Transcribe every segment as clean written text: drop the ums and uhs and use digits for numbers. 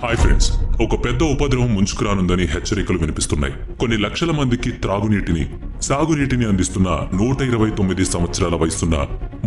Hi friends, ఒక పెద్ద ఉపద్రవం ముంచుకురానుందని హెచ్చరికలు వినిపిస్తున్నాయి. కొన్ని లక్షల మందికి త్రాగునీటిని, సాగునీటిని అందిస్తున్న 129 సంవత్సరాల వయసున్న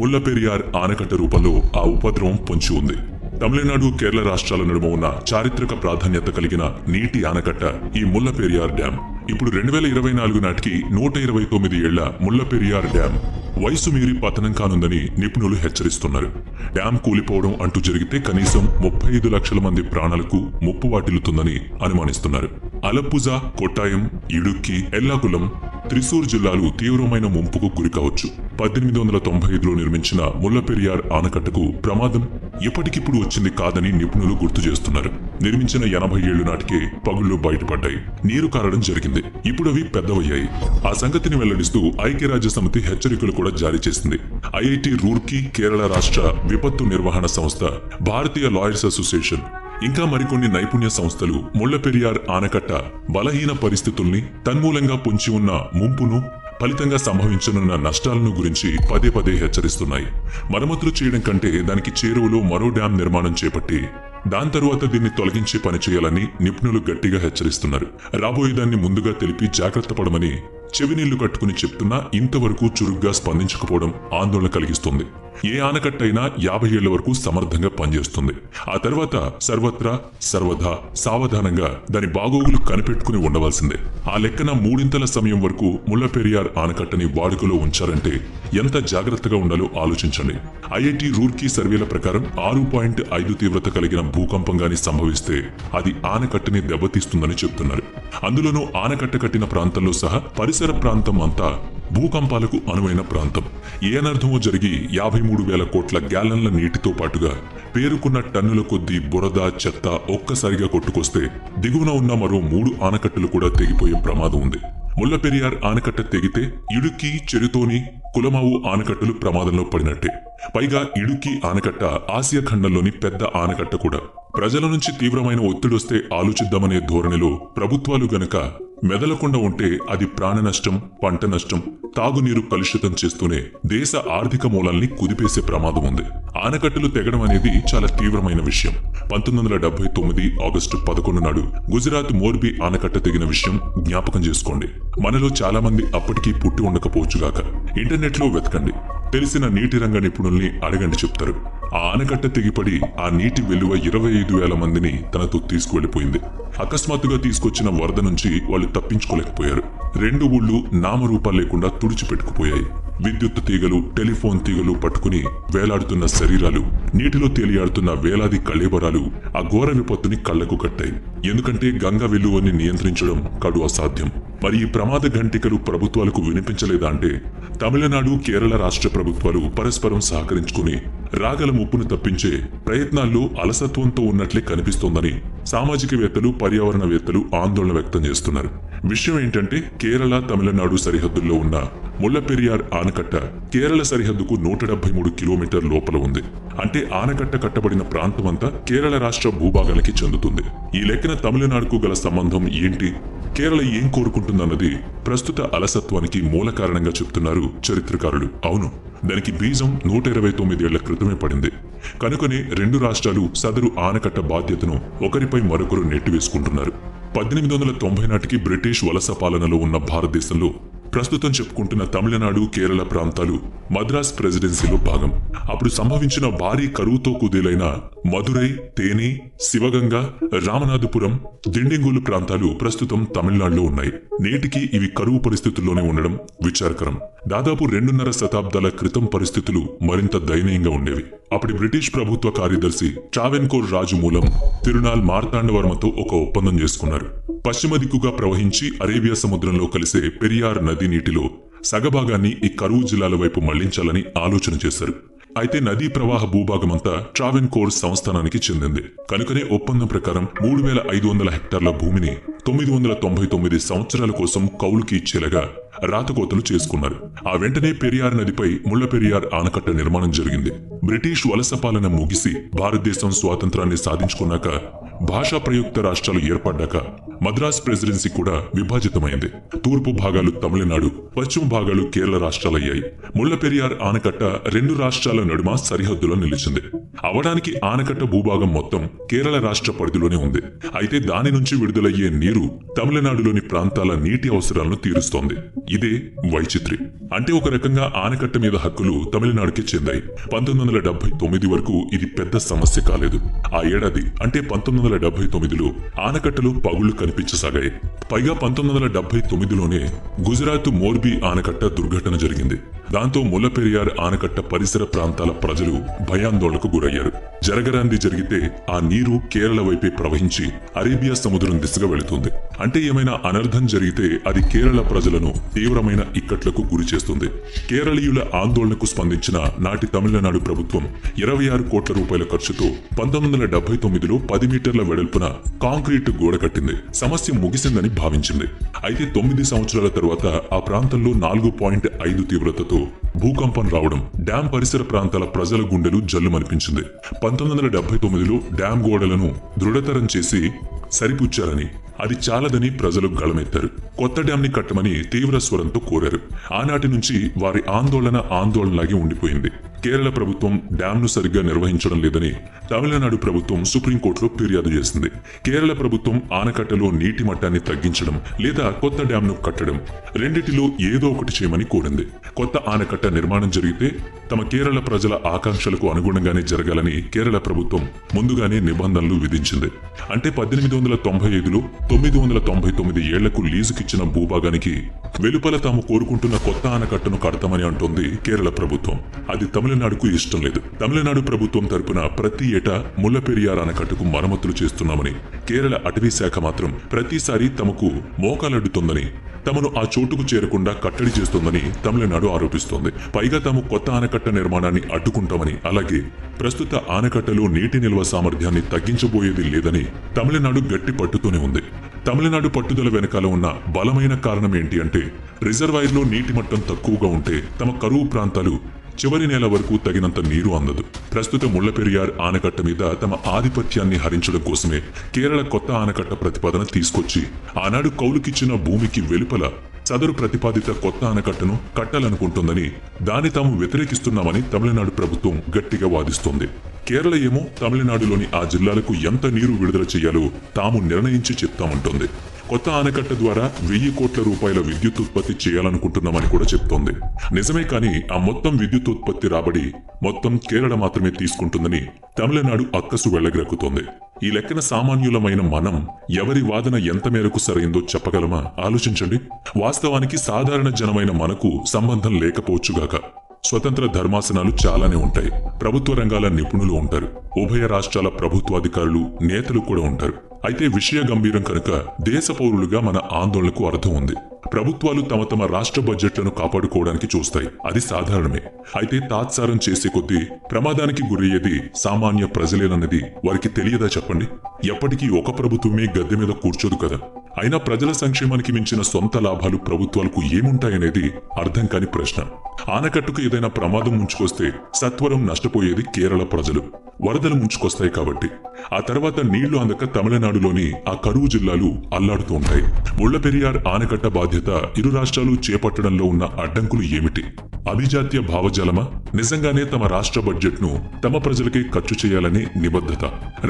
ముల్లపెరియార్ ఆనకట్ట రూపంలో ఆ ఉపద్రవం పొంచి ఉంది. తమిళనాడు, కేరళ రాష్ట్రాల నడుమ ఉన్న చారిత్రక ప్రాధాన్యత కలిగిన నీటి ఆనకట్ట ఈ ముల్లపెరియార్ డ్యాం. ఇప్పుడు 2024 నాటికి 129 ఏళ్ల ముల్లపెరియార్ డ్యాం వయసు మీరి పతనం కానుందని నిపుణులు హెచ్చరిస్తున్నారు. డ్యాం కూలిపోవడం అంటూ జరిగితే కనీసం 35 లక్షల మంది ప్రాణాలకు ముప్పు వాటిల్లుతుందని అనుమానిస్తున్నారు. అలప్పుజ, కొట్టాయం, ఇడుక్కి, ఎల్లాకులం, త్రిశూర్ జిల్లాలు తీవ్రమైన ముంపుకు గురికావచ్చు. 1895లో నిర్మించిన ముల్లపెరియార్ ఆనకట్టకు ప్రమాదం ఇప్పటికిప్పుడు వచ్చింది కాదని నిపుణులు గుర్తు చేస్తున్నారు. నిర్మించిన 80 ఏళ్ల నాటికే పగుళ్లు బయటపడ్డాయి, నీరు కారడం జరిగింది. ఇప్పుడు అవి పెద్దవయ్యాయి. ఆ సంగతిని వెల్లడిస్తూ ఐక్యరాజ్య సమితి హెచ్చరికలు కూడా జారీ చేసింది. ఐఐటి రూర్కీ, కేరళ రాష్ట్ర విపత్తు నిర్వహణ సంస్థ, భారతీయ లాయర్స్ అసోసియేషన్ ఇంకా మరికొన్ని నైపుణ్య సంస్థలు ముల్లపెరియార్ ఆనకట్ట బలహీన పరిస్థితుల్ని, తన్మూలంగా పొంచి ఉన్న ముంపును, ఫలితంగా సంభవించనున్న నష్టాలను గురించి పదే పదే హెచ్చరిస్తున్నాయి. మరమ్మతులు చేయడం కంటే దానికి చేరువలో మరో డ్యాం నిర్మాణం చేపట్టి దాని తరువాత దీన్ని తొలగించే పని చేయాలని నిపుణులు గట్టిగా హెచ్చరిస్తున్నారు. రాబోయేదాన్ని ముందుగా తెలిపి జాగ్రత్త పడమని చెవినీళ్లు కట్టుకుని చెప్తున్నా ఇంతవరకు చురుగ్గా స్పందించకపోవడం ఆందోళన కలిగిస్తుంది. ఏ ఆనకట్టైనా 50 ఏళ్ల వరకు సమర్థంగా పనిచేస్తుంది. ఆ తర్వాత సర్వత్రా సర్వదా సావధానంగా దాని బాగోగులు కనిపెట్టుకుని ఉండవలసిందే. ఆ లెక్కన 3 సమయం వరకు ముల్లపెరియార్ ఆనకట్టని వాడుకలో ఉంచారంటే ఎంత జాగ్రత్తగా ఉండాలో ఆలోచించండి. ఐఐటి రూర్కీ సర్వేల ప్రకారం 6.5 తీవ్రత కలిగిన భూకంపం గాని సంభవిస్తే అది ఆనకట్టని దెబ్బతీస్తుందని చెప్తున్నారు. అందులోనూ ఆనకట్ట కట్టిన ప్రాంతంలో సహా పరిసర ప్రాంతం అంతా భూకంపాలకు అనువైన ప్రాంతం. ఏ అనర్థమో జరిగి 53,000 కోట్ల గ్యాలన్ల నీటితో పాటుగా పేరుకున్న టన్నుల కొద్దీ బురద, చెత్త ఒక్కసారిగా కొట్టుకొస్తే దిగువన ఉన్న మరో 3 ఆనకట్టలు కూడా తెగిపోయే ప్రమాదం ఉంది. ముల్లపెరియార్ ఆనకట్ట తెగితే ఇడుక్కి, చెరుతోని, కులమావు ఆనకట్టలు ప్రమాదంలో పడినట్టే. పైగా ఇడుక్కి ఆనకట్ట ఆసియా ఖండంలోని పెద్ద ఆనకట్ట కూడా. ప్రజల నుంచి తీవ్రమైన ఒత్తిడొస్తే ఆలోచిద్దామనే ధోరణిలో ప్రభుత్వాలు గనక మెదలకుండా ఉంటే అది ప్రాణ నష్టం, పంట నష్టం, తాగునీరు కలుషితం చేస్తూనే దేశ ఆర్థిక మూలాల్ని కుదిపేసే ప్రమాదం ఉంది. ఆనకట్టలు తెగడం అనేది చాలా తీవ్రమైన విషయం. 1979 ఆగస్టు 11 నాడు గుజరాత్ మోర్బీ ఆనకట్ట తెగిన విషయం జ్ఞాపకం చేసుకోండి. మనలో చాలా మంది అప్పటికీ పుట్టి ఉండకపోవచ్చుగాక. ఇంటర్నెట్లో వెతకండి, తెలిసిన నీటి రంగ నిపుణుల్ని అడగండి, చెప్తారు. ఆ ఆనకట్ట తెగిపడి ఆ నీటి విలువ 25,000 మందిని తనతో తీసుకువెళ్లిపోయింది. అకస్మాత్తుగా తీసుకొచ్చిన వరద నుంచి వాళ్ళు తప్పించుకోలేకపోయారు. 2 ఊళ్ళు నామరూపాలు లేకుండా తుడిచిపెట్టుకుపోయాయి. విద్యుత్ తీగలు, టెలిఫోన్ తీగలు పట్టుకుని వేలాడుతున్న శరీరాలు, నీటిలో తేలియాడుతున్న వేలాది కళేబరాలు ఆ ఘోర విపత్తుని కళ్లకు కట్టాయి. ఎందుకంటే గంగ వెల్లువని నియంత్రించడం కడు అసాధ్యం. మరి ఈ ప్రమాద ఘంటికలు ప్రభుత్వాలకు వినిపించలేదా అంటే తమిళనాడు, కేరళ రాష్ట్ర ప్రభుత్వాలు పరస్పరం సహకరించుకుని రాగల ముప్పును తప్పించే ప్రయత్నాల్లో అలసత్వంతో ఉన్నట్లే కనిపిస్తోందని సామాజికవేత్తలు, పర్యావరణవేత్తలు ఆందోళన వ్యక్తం చేస్తున్నారు. విషయం ఏంటంటే కేరళ, తమిళనాడు సరిహద్దుల్లో ఉన్న ముల్లపెరియార్ ఆనకట్ట కేరళ సరిహద్దుకు 173 కిలోమీటర్ లోపల ఉంది. అంటే ఆనకట్ట కట్టబడిన ప్రాంతమంతా కేరళ రాష్ట్ర భూభాగానికి చెందుతుంది. ఈ లెక్కన తమిళనాడుకు గల సంబంధం ఏంటి, కేరళ ఏం కోరుకుంటుందన్నది ప్రస్తుత అలసత్వానికి మూల కారణంగా చెప్తున్నారు చరిత్రకారులు. అవును, దానికి బీజం 129 ఏళ్ల క్రితమే పడింది. కనుకనే 2 రాష్ట్రాలు సదరు ఆనకట్ట బాధ్యతను ఒకరిపై మరొకరు నెట్టివేసుకుంటున్నారు. 1890 నాటికి బ్రిటిష్ వలస పాలనలో ఉన్న భారతదేశంలో ప్రస్తుతం చెప్పుకుంటున్న తమిళనాడు, కేరళ ప్రాంతాలు మద్రాస్ ప్రెసిడెన్సీలో భాగం. అప్పుడు సంభవించిన భారీ కరువుతో కుదేలైన మదురై, తేని, శివగంగ, రామనాథపురం, దిండింగూలు ప్రాంతాలు ప్రస్తుతం తమిళనాడులో ఉన్నాయి. నేటికి ఇవి కరువు పరిస్థితుల్లోనే ఉండడం విచారకరం. దాదాపు 2.5 శతాబ్దాల క్రితం పరిస్థితులు మరింత దయనీయంగా ఉండేవి. అప్పటి బ్రిటిష్ ప్రభుత్వ కార్యదర్శి ట్రావెన్కోర్ రాజు మూలం తిరునాల్ మార్తాండవర్మతో ఒక ఒప్పందం చేసుకున్నారు. పశ్చిమ దిక్కుగా ప్రవహించి అరేబియా సముద్రంలో కలిసే పెరియార్ నది నీటిలో సగభాగాన్ని ఈ కరువు జిల్లాల వైపు మళ్లించాలని ఆలోచన చేశారు. అయితే నదీ ప్రవాహ భూభాగమంతా ట్రావెన్కోర్ సంస్థానానికి చెందింది. కనుకనే ఒప్పందం ప్రకారం 3,500 హెక్టార్ల భూమిని 999 సంవత్సరాల కోసం కౌలుకి ఇచ్చేలాగా రాతకోతలు చేసుకున్నారు. ఆ వెంటనే పెరియార్ నదిపై ముల్లపెరియార్ ఆనకట్ట నిర్మాణం జరిగింది. బ్రిటిష్ వలస పాలన ముగిసి భారతదేశం స్వాతంత్రాన్ని సాధించుకున్నాక, భాషా ప్రయుక్త రాష్ట్రాలు ఏర్పడ్డాక మద్రాస్ ప్రెసిడెన్సీ కూడా విభాజితమైంది. తూర్పు భాగాలు తమిళనాడు, పశ్చిమ భాగాలు కేరళ రాష్ట్రాలయ్యాయి. ముళ్లపెరియార్ ఆనకట్ట రెండు రాష్ట్రాల నడుమ సరిహద్దులో నిలిచింది. అవడానికి ఆనకట్ట భూభాగం మొత్తం కేరళ రాష్ట్ర పరిధిలోనే ఉంది. అయితే దాని నుంచి విడుదలయ్యే నీరు తమిళనాడులోని ప్రాంతాల నీటి అవసరాలను తీరుస్తోంది. ఇదే వైచిత్రి. అంటే ఒక రకంగా ఆనకట్ట మీద హక్కులు తమిళనాడుకి చెందాయి. 1979 వరకు ఇది పెద్ద సమస్య కాలేదు. ఆ ఏడాది అంటే 1979లో ఆనకట్టలో పగుళ్లు కనిపించసాగాయి. పైగా 1979లోనే గుజరాత్ మోర్బీ ఆనకట్ట దుర్ఘటన జరిగింది. దాంతో ముళ్లపెరియార్ ఆనకట్ట పరిసర ప్రాంతాల ప్రజలు భయాందోళనకు గురయ్యారు. జరగరాంది జరిగితే ఆ నీరు కేరళ వైపే ప్రవహించి అరేబియా సముద్రం దిశగా వెళుతుంది. అంటే ఏమైనా అనర్థం జరిగితే అది కేరళ ప్రజలను తీవ్రమైన ఇక్కట్లకు గురి చేస్తుంది. కేరళీయుల ఆందోళనకు స్పందించిన నాటి తమిళనాడు ప్రభుత్వం 26 కోట్ల రూపాయల ఖర్చుతో 1979లో 10 మీటర్ల వెడల్పున కాంక్రీట్ గోడ కట్టింది. సమస్య ముగిసిందని భావించింది. అయితే 9 సంవత్సరాల తరువాత ఆ ప్రాంతంలో 4.5 తీవ్రతతో భూకంపం రావడం డ్యాం పరిసర ప్రాంతాల ప్రజల గుండెలు జల్లుమనిపించింది. 1979లో డ్యాం గోడలను దృఢతరం చేసి సరిపుచ్చారని, అది చాలదని ప్రజలు గళమెత్తారు. కొత్త డ్యాంని కట్టమని తీవ్ర స్వరంతో కోరారు. ఆనాటి నుంచి వారి ఆందోళనలాగే ఉండిపోయింది. కేరళ ప్రభుత్వం డ్యాంను సరిగ్గా నిర్వహించడం లేదని తమిళనాడు ప్రభుత్వం సుప్రీంకోర్టులో ఫిర్యాదు చేసింది. కేరళ ప్రభుత్వం ఆనకట్టలో నీటి మట్టాన్ని తగ్గించడం లేదా కొత్త డ్యాంను కట్టడం రెండిటిలో ఏదో ఒకటి చేయమని కోరింది. కొత్త ఆనకట్ట నిర్మాణం జరిగితే తమ కేరళ ప్రజల ఆకాంక్షలకు అనుగుణంగానే జరగాలని కేరళ ప్రభుత్వం ముందుగానే నిబంధనలు విధించింది. అంటే 1895లో 999 ఏళ్లకు లీజుకిచ్చిన భూభాగానికి వెలుపల తాము కోరుకుంటున్న కొత్త ఆనకట్టను కడతామని అంటోంది కేరళ ప్రభుత్వం. అది తమిళనాడుకు ఇష్టం లేదు. తమిళనాడు ప్రభుత్వం తరపున ప్రతి ఏటా ముళ్లపెరియార్ ఆనకట్టకు మరమ్మతులు చేస్తున్నామని, కేరళ అటవీ శాఖ మాత్రం ప్రతిసారి తమకు మోకాలడ్డుతోందని, తమను ఆ చోటుకు చేరకుండా కట్టడి చేస్తోందని తమిళనాడు ఆరోపిస్తోంది. పైగా తాము కొత్త ఆనకట్ట నిర్మాణాన్ని అడ్డుకుంటామని, అలాగే ప్రస్తుత ఆనకట్టలో నీటి నిల్వ సామర్థ్యాన్ని తగ్గించబోయేది లేదని తమిళనాడు గట్టి పట్టుతూనే ఉంది. తమిళనాడు పట్టుదల వెనకాల ఉన్న బలమైన కారణం ఏంటి అంటే, రిజర్వాయర్లో నీటి మట్టం తక్కువగా ఉంటే తమ కరువు ప్రాంతాలు చివరి నెల వరకు తగినంత నీరు అందదు. ప్రస్తుత ముళ్లపెరియార్ ఆనకట్ట మీద తమ ఆధిపత్యాన్ని హరించడం కోసమే కేరళ కొత్త ఆనకట్ట ప్రతిపాదన తీసుకొచ్చి ఆనాడు కౌలుకిచ్చిన భూమికి వెలుపల సదరు ప్రతిపాదిత కొత్త ఆనకట్టను కట్టాలనుకుంటోందని, దాన్ని తాము వ్యతిరేకిస్తున్నామని తమిళనాడు ప్రభుత్వం గట్టిగా వాదిస్తోంది. కేరళ ఏమో తమిళనాడులోని ఆ జిల్లాలకు ఎంత నీరు విడుదల చేయాలో తాము నిర్ణయించి చెప్తామంటోంది. కొత్త ఆనకట్ట ద్వారా 1000 కోట్ల రూపాయల విద్యుత్ ఉత్పత్తి చేయాలనుకుంటున్నామని కూడా చెప్తోంది. నిజమే, కానీ ఆ మొత్తం విద్యుత్ ఉత్పత్తి రాబడి మొత్తం కేరళ మాత్రమే తీసుకుంటుందని తమిళనాడు అక్కసు వెళ్లగ్రక్కుతోంది. ఈ లెక్కన సామాన్యులమైన మనం ఎవరి వాదన ఎంత మేరకు సరైందో చెప్పగలమా? ఆలోచించండి. వాస్తవానికి సాధారణ జనమైన మనకు సంబంధం లేకపోవచ్చుగాక. స్వతంత్ర ధర్మాసనాలు చాలానే ఉంటాయి. ప్రభుత్వ రంగాల నిపుణులు ఉంటారు. ఉభయ రాష్ట్రాల ప్రభుత్వాధికారులు, నేతలు కూడా ఉంటారు. అయితే విషయ గంభీరం కనుక దేశ పౌరులుగా మన ఆందోళనకు అర్థం ఉంది. ప్రభుత్వాలు తమ తమ రాష్ట్ర బడ్జెట్లను కాపాడుకోవడానికి చూస్తాయి. అది సాధారణమే. అయితే తాత్సారం చేసే కొద్దీ ప్రమాదానికి గురయ్యేది సామాన్య ప్రజలేనన్నది వారికి తెలియదా చెప్పండి? ఎప్పటికీ ఒక ప్రభుత్వమే గద్దె మీద కూర్చోదు కదా. అయినా ప్రజల సంక్షేమానికి మించిన సొంత లాభాలు ప్రభుత్వాలకు ఏముంటాయనేది అర్థం కాని ప్రశ్న. ఆనకట్టుకు ఏదైనా ప్రమాదం ముంచుకొస్తే సత్వరం నష్టపోయేది కేరళ ప్రజలు. వరదలు ముంచుకొస్తాయి కాబట్టి. ఆ తర్వాత నీళ్లు అందక తమిళనాడులోని ఆ కరువు జిల్లాలు అల్లాడుతూ ఉంటాయి. ముళ్లపెరియార్ ఆనకట్ట బాధ్యత ఇరు రాష్ట్రాలు చేపట్టడంలో ఉన్న అడ్డంకులు ఏమిటి? అభిజాత్య భావజాలమా? నిజంగానే తమ రాష్ట్ర బడ్జెట్ ను తమ ప్రజలకే ఖర్చు చేయాలనే నిబద్ధత?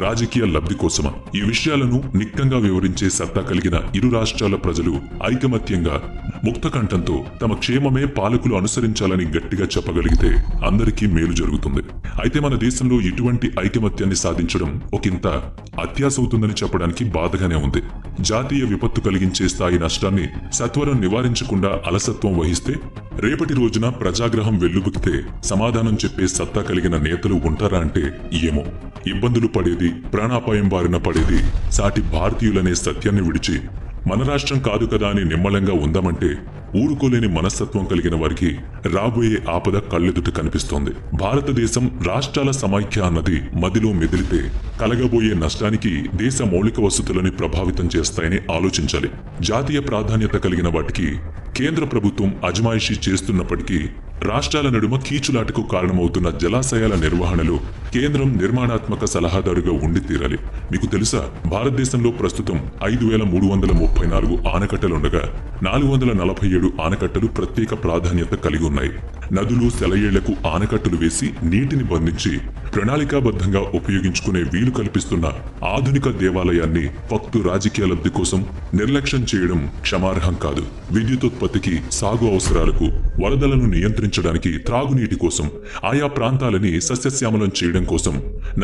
రాజకీయ లబ్ధి కోసమా? ఈ విషయాలను నిక్కంగా వివరించే సత్తా కలిగిన ఇరు రాష్ట్రాల ప్రజలు ఐకమత్యంగా ముక్తకంఠంతో తమ క్షేమమే పాలకులు అనుసరించాలని గట్టిగా చెప్పగలిగితే అందరికీ మేలు జరుగుతుంది. అయితే మన దేశంలో ఇటువంటి ఐకమత్యాన్ని సాధించడం ఒకంత అత్యాసవుతుందని చెప్పడానికి బాధగానే ఉంది. జాతీయ విపత్తు కలిగించే స్థాయి నష్టాన్ని సత్వరం నివారించకుండా అలసత్వం వహిస్తే రేపటి రోజున ప్రజాగ్రహం వెల్లుబుకితే సమాధానం చెప్పే సత్తా కలిగిన నేతలు ఉంటారా అంటే ఏమో. ఇబ్బందులు పడేది, ప్రాణాపాయం బారిన పడేది సాటి భారతీయులనే సత్యాన్ని విడిచి మన రాష్ట్రం కాదు కదా అని నిమ్మళంగా ఉందామంటే ఊరుకోలేని మనస్తత్వం కలిగిన వారికి రాబోయే ఆపద కళ్ళెదుట కనిపిస్తోంది. భారతదేశం రాష్ట్రాల సమైక్య అన్నది మదిలో మెదిలితే కలగబోయే నష్టానికి దేశ మౌలిక వసతులని ప్రభావితం చేస్తాయని ఆలోచించాలి. జాతీయ ప్రాధాన్యత కలిగిన వాటికి కేంద్ర ప్రభుత్వం అజమాయిషీ చేస్తున్నప్పటికీ రాష్ట్రాల నడుమ కీచులాటకు కారణమవుతున్న జలాశయాల నిర్వహణలో కేంద్రం నిర్మాణాత్మక సలహాదారుగా ఉండి తీరాలి. మీకు తెలుసా, భారతదేశంలో ప్రస్తుతం 5334 ఆనకట్టలుండగా 447 ఆనకట్టలు ప్రత్యేక ప్రాధాన్యత కలిగి ఉన్నాయి. నదులు, సెలయేళ్లకు ఆనకట్టలు వేసి నీటిని బంధించి ప్రణాళికాబద్ధంగా ఉపయోగించుకునే వీలు కల్పిస్తున్న ఆధునిక దేవాలయాన్ని ఫక్తు రాజకీయ లబ్ధి కోసం నిర్లక్ష్యం చేయడం క్షమార్హం కాదు. విద్యుతుత్పత్తికి, సాగు అవసరాలకు, వరదలను నియంత్రించడానికి, త్రాగునీటి కోసం, ఆయా ప్రాంతాలని సస్యశ్యామలం చేయడం కోసం,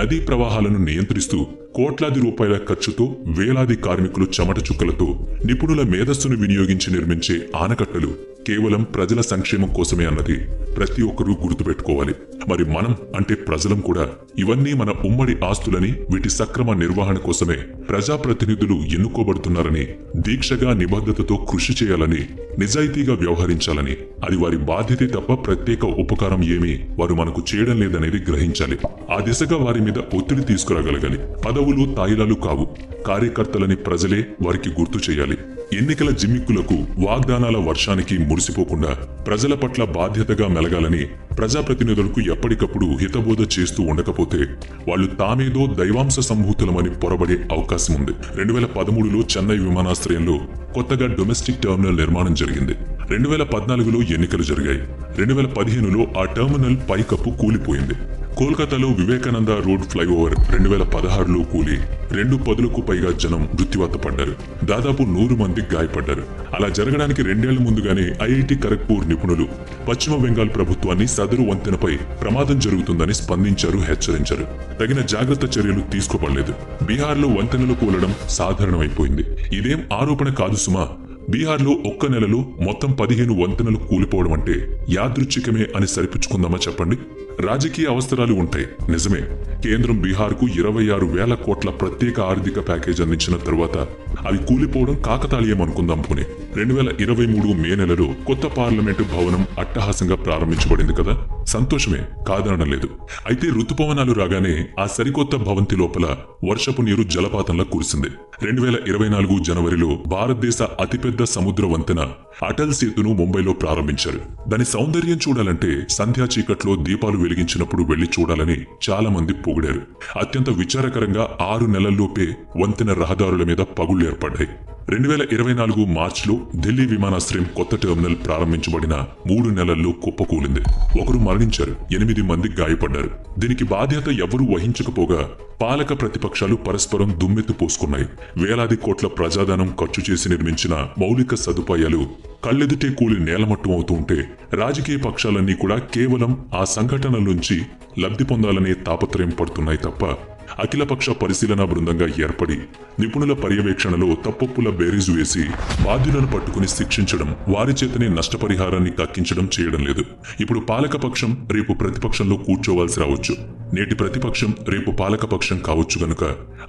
నదీ ప్రవాహాలను నియంత్రిస్తూ కోట్లాది రూపాయల ఖర్చుతో వేలాది కార్మికులు చెమట చుక్కలతో నిపుణుల మేధస్సును వినియోగించి నిర్మించే ఆనకట్టలు కేవలం ప్రజల సంక్షేమం కోసమే అన్నది ప్రతి ఒక్కరూ గుర్తుపెట్టుకోవాలి. మరి మనం అంటే ప్రజలం కూడా ఇవన్నీ మన ఉమ్మడి ఆస్తులని, వీటి సక్రమ నిర్వహణ కోసమే ప్రజాప్రతినిధులు ఎన్నుకోబడుతున్నారని, దీక్షగా నిబద్ధతతో కృషి చేయాలని, నిజాయితీగా వ్యవహరించాలని, అది వారి బాధ్యతే తప్ప ప్రత్యేక ఉపకారం ఏమీ వారు మనకు చేయడం లేదనేది గ్రహించాలి. ఆ దిశగా వారి మీద ఒత్తిడి తీసుకురాగలగాలి. పదవులు, తాయిలాలు కావు, కార్యకర్తలని ప్రజలే వారికి గుర్తు చేయాలి. ఎన్నికల జిమ్మిక్కులకు, వాగ్దానాల వర్షానికి మురిసిపోకుండా ప్రజల పట్ల బాధ్యతగా మెలగాలని ప్రజాప్రతినిధులకు ఎప్పటికప్పుడు హితబోధ చేస్తూ ఉండకపోతే వాళ్ళు తామేదో దైవాంశ సంభూతులమని పొరబడే అవకాశం ఉంది. 2013లో చెన్నై విమానాశ్రయంలో కొత్తగా డొమెస్టిక్ టెర్మినల్ నిర్మాణం జరిగింది. 2014లో ఎన్నికలు జరిగాయి. 2015లో ఆ టెర్మినల్ పైకప్పు కూలిపోయింది. కోల్కతాలో వివేకానంద రోడ్ ఫ్లైఓవర్ 2016లో కూలి 2 పదులకు పైగా జనం మృత్యువాత పడ్డారు. దాదాపు 100 మంది గాయపడ్డారు. అలా జరగడానికి 2 ఏళ్ల ముందుగానే ఐఐటి ఖరగ్పూర్ నిపుణులు పశ్చిమ బెంగాల్ ప్రభుత్వాన్ని సదరు వంతెనపై ప్రమాదం జరుగుతుందని స్పందించారు, హెచ్చరించారు. తగిన జాగ్రత్త చర్యలు తీసుకోపడలేదు. బీహార్లో వంతెనలు కూలడం సాధారణమైపోయింది. ఇదేం ఆరోపణ కాదు సుమా. బీహార్లో ఒక్క నెలలో మొత్తం 15 వంతెనలు కూలిపోవడం అంటే యాదృచ్ఛికమే అని సరిపుచ్చుకుందామా చెప్పండి. రాజకీయ అవసరాలు ఉంటాయి, నిజమే. కేంద్రం బీహార్కు 26,000 కోట్ల ప్రత్యేక ఆర్థిక ప్యాకేజ్ అందించిన తరువాత అవి కూలిపోవడం కాకతాళీయం అనుకుందాం పోనీ. 2023 మే నెలలో కొత్త పార్లమెంటు భవనం అట్టహాసంగా ప్రారంభించబడింది కదా, సంతోషమే, కాదనడం లేదు. అయితే ఋతుపవనాలు రాగానే ఆ సరికొత్త భవంతి లోపల వర్షపు నీరు జలపాతంలా కురిసింది. 2024 జనవరిలో భారతదేశ అతిపెద్ద సముద్ర వంతెన అటల్ సేతును ముంబైలో ప్రారంభించారు. దాని సౌందర్యం చూడాలంటే సంధ్యా చీకట్లో దీపాలు వెలిగించినప్పుడు వెళ్లి చూడాలని చాలా మంది పొగిడారు. అత్యంత విచారకరంగా 6 నెలల్లోపే వంతెన రహదారుల మీద పగుళ్లు ఏర్పడ్డాయి. 2024 మార్చిలో ఢిల్లీ విమానాశ్రయం కొత్త టెర్మినల్ ప్రారంభించబడిన 3 నెలల్లో కుప్పకూలింది. ఒకరు మరణించారు, 8 మంది గాయపడ్డారు. దీనికి బాధ్యత ఎవరూ వహించకపోగా పాలక ప్రతిపక్షాలు పరస్పరం దుమ్మెత్తు పోసుకున్నాయి. వేలాది కోట్ల ప్రజాధనం ఖర్చు చేసి నిర్మించిన మౌలిక సదుపాయాలు కళ్ళెదుటే కూలి నేలమట్టమవుతూ ఉంటే రాజకీయ పక్షాలన్నీ కూడా కేవలం ఆ సంఘటనల నుంచి లబ్ధి పొందాలనే తాపత్రయం పడుతున్నాయి తప్ప అఖిలపక్ష పరిశీలనా బృందంగా ఏర్పడి నిపుణుల పర్యవేక్షణలో తప్పొప్పుల బేరీజు వేసి బాధ్యులను పట్టుకుని శిక్షించడం, వారి చేతనే నష్టపరిహారాన్ని కక్కించడం చేయడం లేదు. ఇప్పుడు పాలకపక్షం రేపు ప్రతిపక్షంలో కూర్చోవాల్సి రావచ్చు. నేటి ప్రతిపక్షం రేపు పాలకపక్షం కావచ్చు గనుక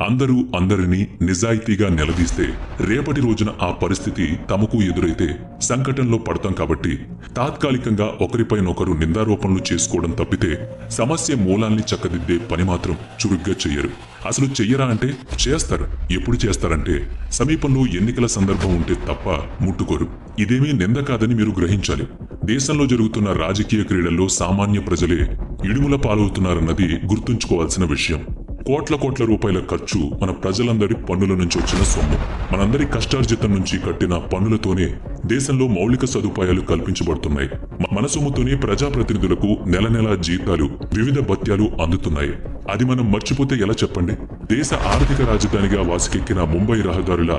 అందరూ అందరినీ నిజాయితీగా నిలదీస్తే రేపటి రోజున ఆ పరిస్థితి తమకు ఎదురైతే సంకటంలో పడతాం. కాబట్టి తాత్కాలికంగా ఒకరిపైనొకరు నిందారోపణలు చేసుకోవడం తప్పితే సమస్య మూలాల్ని చక్కదిద్దే పని మాత్రం చురుగ్గా చెయ్యరు. అసలు చెయ్యరా అంటే చేస్తారు. ఎప్పుడు చేస్తారంటే సమీపంలో ఎన్నికల సందర్భం ఉంటే తప్ప ముట్టుకోరు. ఇదేమీ నింద కాదని మీరు గ్రహించాలి. దేశంలో జరుగుతున్న రాజకీయ క్రీడల్లో సామాన్య ప్రజలే ఇడుముల పాలవుతున్నారన్నది గుర్తుంచుకోవాల్సిన విషయం. కోట్ల రూపాయల ఖర్చు మన ప్రజలందరి పన్నుల నుంచి వచ్చిన సొమ్ము. మనందరి కష్టార్జితం నుంచి కట్టిన పన్నులతోనే దేశంలో మౌలిక సదుపాయాలు కల్పించబడుతున్నాయి. మన సొమ్ముతోనే ప్రజాప్రతినిధులకు నెల నెలా జీతాలు, వివిధ భత్యాలు అందుతున్నాయి. అది మనం మర్చిపోతే ఎలా చెప్పండి? దేశ ఆర్థిక రాజధానిగా వాసికెక్కిన ముంబై రహదారుల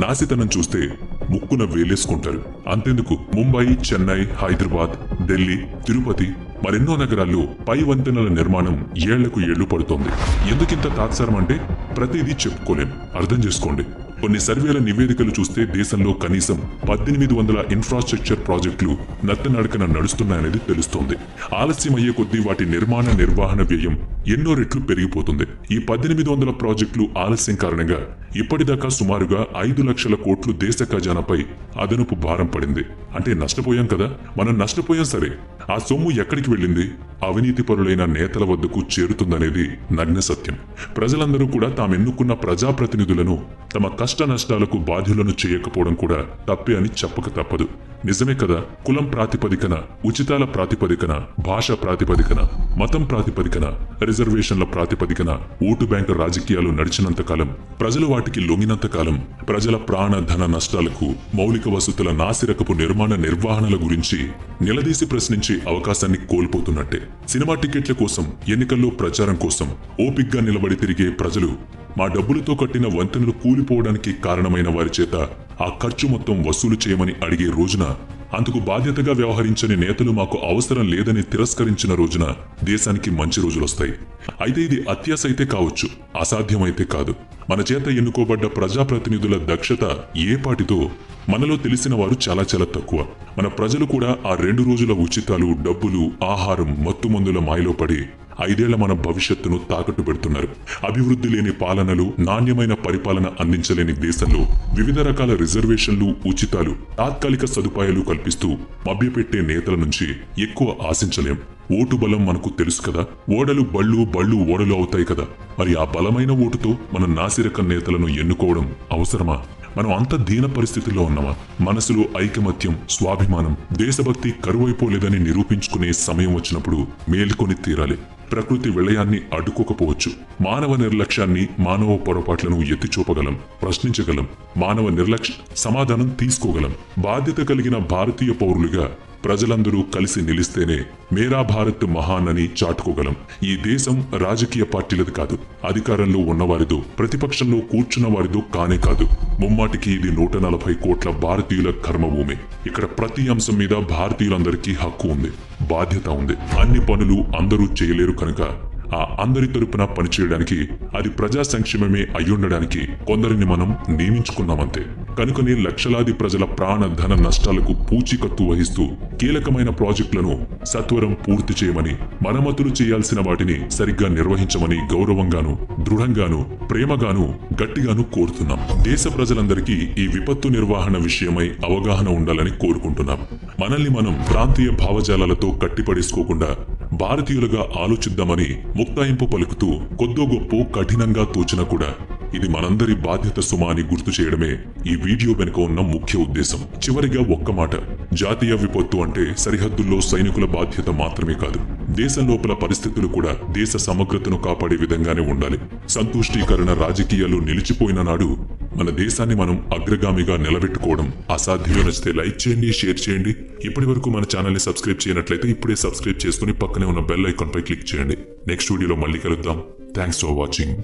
నాసితనం చూస్తే ముక్కున వేలేసుకుంటారు. అంతెందుకు, ముంబై, చెన్నై, హైదరాబాద్, ఢిల్లీ, తిరుపతి మరెన్నో నగరాల్లో పై వంతెనల నిర్మాణం ఏళ్లకు ఏళ్లు పడుతోంది. ఎందుకింత తాత్సారం అంటే ప్రతిదీ చెప్పుకోలేం. అర్థం చేసుకోండి. కొన్ని సర్వేల నివేదికలు చూస్తే దేశంలో కనీసం 1800 ఇన్ఫ్రాస్ట్రక్చర్ ప్రాజెక్టులు నత్తనడకన నడుస్తున్నాయనేది తెలుస్తోంది. ఆలస్యమయ్యే కొద్దీ వాటి నిర్వహణ వ్యయం ఎన్నో రెట్లు పెరిగిపోతుంది. ఈ 1800 ప్రాజెక్టులు ఆలస్యం కారణంగా ఇప్పటిదాకా సుమారుగా 5 లక్షల కోట్లు దేశ ఖజానాపై అదనపు భారం పడింది. అంటే నష్టపోయాం కదా. మనం నష్టపోయాం సరే, ఆ సొమ్ము ఎక్కడికి వెళ్ళింది? అవినీతిపరులైన నేతల వద్దకు చేరుతుందనేది నగ్న సత్యం. ప్రజలందరూ కూడా తామెన్నుకున్న ప్రజాప్రతినిధులను తమ కష్ట నష్టాలకు బాధ్యులను చేయకపోవడం కూడా తప్పే అని చెప్పక తప్పదు. నిజమే కదా, కులం ప్రాతిపదికన, ఉచితాల ప్రాతిపదికన, భాష ప్రాతిపదికన, మతం ప్రాతిపదికన, రిజర్వేషన్ల ప్రాతిపదికన ఓటు బ్యాంకు రాజకీయాలు నడిచినంతకాలం, ప్రజలు వాటికి లొంగినంతకాలం ప్రజల ప్రాణ ధన నష్టాలకు, మౌలిక వసతుల నాసిరకపు నిర్వహణల గురించి నిలదీసి ప్రశ్నించే అవకాశాన్ని కోల్పోతున్నట్టే. సినిమా టికెట్ల కోసం, ఎన్నికల్లో ప్రచారం కోసం ఓపిగ్గా నిలబడి తిరిగే ప్రజలు మా డబ్బులతో కట్టిన వంతెనలు కూలిపోవడానికి కారణమైన వారి చేత ఆ ఖర్చు మొత్తం వసూలు చేయమని అడిగే రోజున, అందుకు బాధ్యతగా వ్యవహరించని నేతలు మాకు అవసరం లేదని తిరస్కరించిన రోజున దేశానికి మంచి రోజులొస్తాయి. అయితే ఇది అత్యాశ అయితే కావచ్చు, అసాధ్యమైతే కాదు. మన చేత ఎన్నుకోబడ్డ ప్రజాప్రతినిధుల దక్షత ఏపాటితో మనలో తెలిసిన వారు చాలా చాలా తక్కువ. మన ప్రజలు కూడా ఆ 2 రోజుల ఉచితాలు, డబ్బులు, ఆహారం, మత్తుమందుల మాయలో పడి 5 ఏళ్ల మన భవిష్యత్తును తాకట్టు పెడుతున్నారు. అభివృద్ధి లేని పాలనలు, నాణ్యమైన పరిపాలన అందించలేని దేశంలో వివిధ రకాల రిజర్వేషన్లు, ఉచితాలు, తాత్కాలిక సదుపాయాలు కల్పిస్తూ మభ్యపెట్టే నేతల నుంచి ఎక్కువ ఆశించలేం. ఓటు బలం మనకు తెలుసు కదా. ఓడలు బళ్ళు, బళ్ళు ఓడలు అవుతాయి కదా. మరి ఆ బలమైన ఓటుతో మన నాసిరకం నేతలను ఎన్నుకోవడం అవసరమా? మనం అంత దీన పరిస్థితుల్లో ఉన్నామా? మనసులో ఐకమత్యం, స్వాభిమానం, దేశభక్తి కరువైపోలేదని నిరూపించుకునే సమయం వచ్చినప్పుడు మేల్కొని తీరాలి. ప్రకృతి విలయాన్ని అడ్డుకోకపోవచ్చు. మానవ నిర్లక్ష్యాన్ని, మానవ పొరపాట్లను ఎత్తిచూపగలం, ప్రశ్నించగలం. మానవ నిర్లక్ష్య సమాధానం తీసుకోగలం. బాధ్యత కలిగిన భారతీయ పౌరులుగా ప్రజలందరూ కలిసి నిలిస్తేనే మేరా భారత్ మహాన్ అని చాటుకోగలం. ఈ దేశం రాజకీయ పార్టీలది కాదు, అధికారంలో ఉన్నవారిదో, ప్రతిపక్షంలో కూర్చున్న వారిదో కానే కాదు. ముమ్మాటికి ఇది 140 కోట్ల భారతీయుల కర్మభూమి. ఇక్కడ ప్రతి అంశం మీద భారతీయులందరికీ హక్కు ఉంది, బాధ్యత ఉంది. అన్ని పనులు అందరూ చేయలేరు కనుక ఆ అందరి తరపున పనిచేయడానికి, అది ప్రజా సంక్షేమమే అయ్యుండడానికి కొందరిని మనం నియమించుకున్నామంతే. కనుకనే లక్షలాది ప్రజల ప్రాణ ధన నష్టాలకు పూచీకత్తు వహిస్తూ కీలకమైన ప్రాజెక్టులను సత్వరం పూర్తి చేయమని, మరమ్మతులు చేయాల్సిన వాటిని సరిగ్గా నిర్వహించమని గౌరవంగాను, దృఢంగాను, ప్రేమగాను, గట్టిగాను కోరుతున్నాం. దేశ ప్రజలందరికీ ఈ విపత్తు నిర్వహణ విషయమై అవగాహన ఉండాలని కోరుకుంటున్నాం. మనల్ని మనం ప్రాంతీయ భావజాలాలతో కట్టిపడేసుకోకుండా భారతీయులుగా ఆలోచిద్దామని ముక్తాయింపు పలుకుతూ కొద్దో గొప్ప కఠినంగా తోచినా కూడా ఇది మనందరి బాధ్యత సుమా అని గుర్తు చేయడమే ఈ వీడియో వెనుక ఉన్న ముఖ్య ఉద్దేశం. చివరిగా ఒక్క మాట, జాతీయ విపత్తు అంటే సరిహద్దుల్లో సైనికుల బాధ్యత మాత్రమే కాదు. దేశం లోపల పరిస్థితులు కూడా దేశ సమగ్రతను కాపాడే విధంగానే ఉండాలి. సంతుష్టీకరణ రాజకీయాలు నిలిచిపోయిన నాడు మన దేశాన్ని మనం అగ్రగామిగా నిలబెట్టుకోవడం అసాధ్యం. నచ్చితే లైక్ చేయండి, షేర్ చేయండి. ఇప్పటి వరకు మన ఛానల్ని సబ్స్క్రైబ్ చేయనట్లయితే ఇప్పుడే సబ్స్క్రైబ్ చేసుకుని పక్కనే ఉన్న బెల్ ఐకాన్ పై క్లిక్ చేయండి. నెక్స్ట్ వీడియోలో మళ్ళీ కలుద్దాం. Thanks for watching.